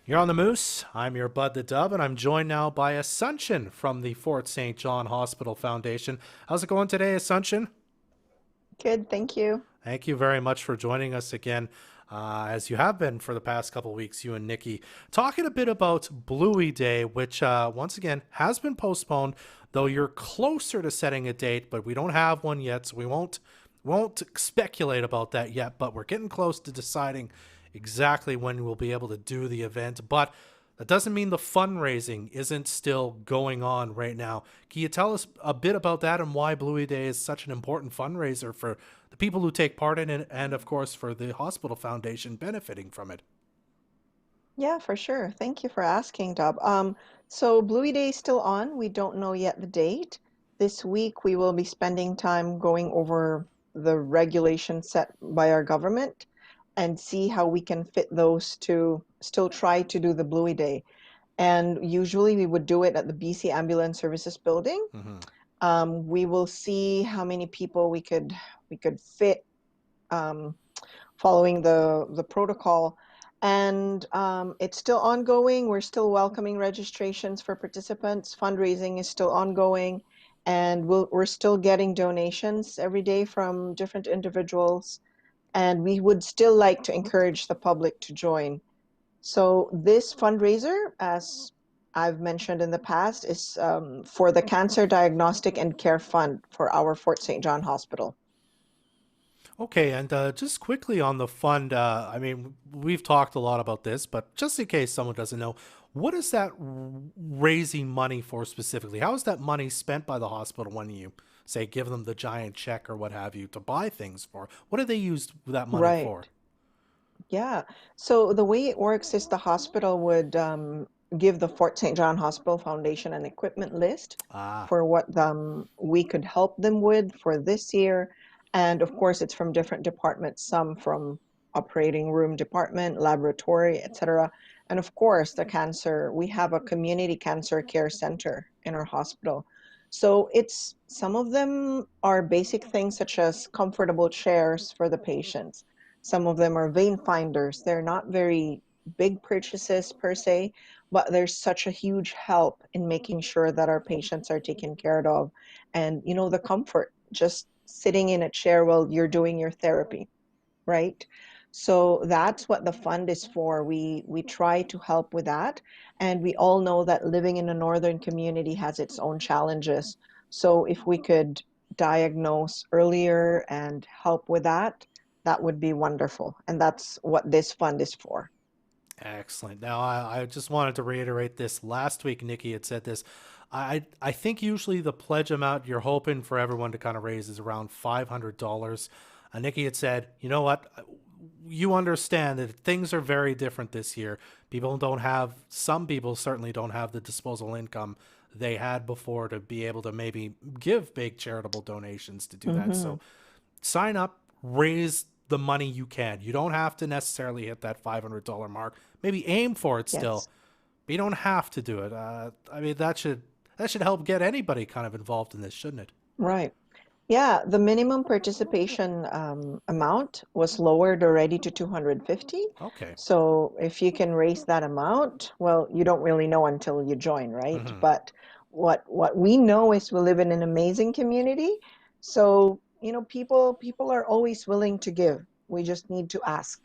You're on the Moose. I'm your Bud the Dub, and I'm joined now by Asuncion from the Fort St. John Hospital Foundation. How's it going today, Asuncion? Good, thank you. Thank you very much for joining us again, as you have been for the past couple of weeks, you and Nikki. Talking a bit about Bluey Day, which once again has been postponed, though you're closer to setting a date, but we don't have one yet, so we won't speculate about that yet, but we're getting close to deciding exactly when we'll be able to do the event. But that doesn't mean the fundraising isn't still going on right now. Can you tell us a bit about that and why Bluey Day is such an important fundraiser for the people who take part in it and, of course, for the hospital foundation benefiting from it? Yeah, for sure. Thank you for asking, Dub. So Bluey Day is still on. We don't know yet the date. This week we will be spending time going over the regulations set by our government and see how we can fit those to still try to do the Bluey Day. And usually we would do it at the BC Ambulance Services building. Mm-hmm. We will see how many people we could fit um, following the protocol. And it's still ongoing. We're still welcoming registrations for participants. Fundraising is still ongoing. And we're still getting donations every day from different individuals. And we would still like to encourage the public to join. So this fundraiser, as I've mentioned in the past, is for the Cancer Diagnostic and Care Fund for our Fort St. John Hospital. Okay, and just quickly on the fund, I mean, we've talked a lot about this, but just in case someone doesn't know, what is that raising money for specifically? How is that money spent by the hospital when you say give them the giant check or what have you to buy things for? What do they use that money for? Right. Yeah. So the way it works is the hospital would give the Fort St. John Hospital Foundation an equipment list Ah, for what we could help them with for this year. And of course, it's from different departments, some from operating room department, laboratory, etc. And of course, the cancer, we have a community cancer care center in our hospital. So it's some of them are basic things such as comfortable chairs for the patients. Some of them are vein finders. They're not very big purchases per se, but there's such a huge help in making sure that our patients are taken care of. And, the comfort, just sitting in a chair while you're doing your therapy, right? So that's what the fund is for. We try to help with that. And we all know that living in a northern community has its own challenges. So if we could diagnose earlier and help with that, that would be wonderful. And that's what this fund is for. excellent. Now, I just wanted to reiterate this. Last week, Nikki had said this. I think usually the pledge amount you're hoping for everyone to kind of raise is around $500. Nikki had said, you know what? You understand that things are very different this year. Some people certainly don't have the disposable income they had before to be able to maybe give big charitable donations to do that. Hmm. So sign up, raise the money you can. You don't have to necessarily hit that $500 mark. Maybe aim for it still, Yes. but you don't have to do it. I mean, that should help get anybody kind of involved in this, shouldn't it? Right. Yeah, the minimum participation amount was lowered already to 250. Okay. So if you can raise that amount, well, you don't really know until you join, right? Hmm. But what we know is we live in an amazing community. So, people are always willing to give. We just need to ask.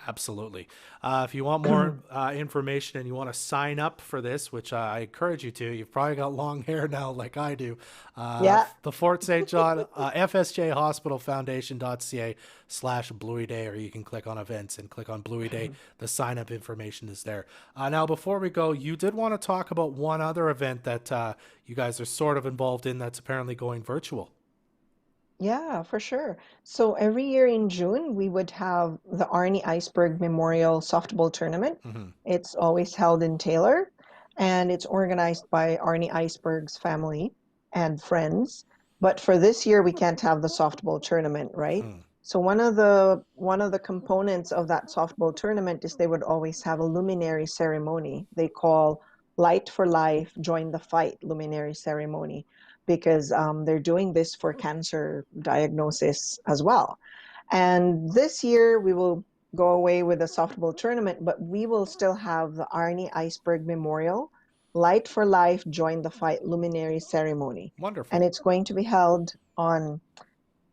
Absolutely. If you want more information and you want to sign up for this, which I encourage you to, you've probably got long hair now, like I do. Yeah. The Fort St. John FSJ Hospital Foundation.ca/Bluey Day, or you can click on events and click on Bluey Day. The sign up information is there. Now, before we go, you did want to talk about one other event that you guys are sort of involved in that's apparently going virtual. Yeah, for sure. So every year in June, we would have the Arnie Iceberg Memorial Softball Tournament. Hmm. It's always held in Taylor, and it's organized by Arnie Iceberg's family and friends. But for this year, we can't have the softball tournament, right? Hmm. So one of the components of that softball tournament is they would always have a luminary ceremony. They call Light for Life, Join the Fight luminary ceremony because they're doing this for cancer diagnosis as well. And this year go away with a softball tournament, but we will still have the Arnie Iceberg Memorial Light for Life Join the Fight Luminary Ceremony. Wonderful. And it's going to be held on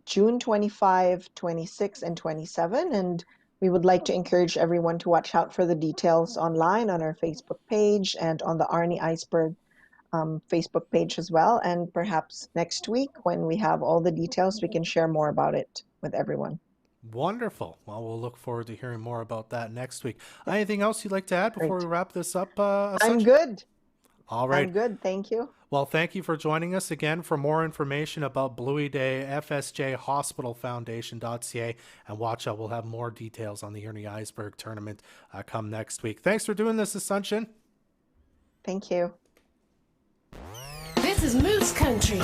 June 25, 26, and 27. And we would like to encourage everyone to watch out for the details online on our Facebook page and on the Arnie Iceberg Facebook page as well. And perhaps next week, when we have all the details, we can share more about it with everyone. Wonderful. Well, we'll look forward to hearing more about that next week. Anything else you'd like to add before Great. we wrap this up, I'm Asuncion? good. All right. I'm good. Thank you. Well, thank you for joining us again. For more information about Bluey Day, FSJ Hospital Foundation.ca, and watch out. We'll have more details on the Ernie Iceberg tournament come next week. Thanks for doing this, Asuncion. Thank you. This is Moose Country.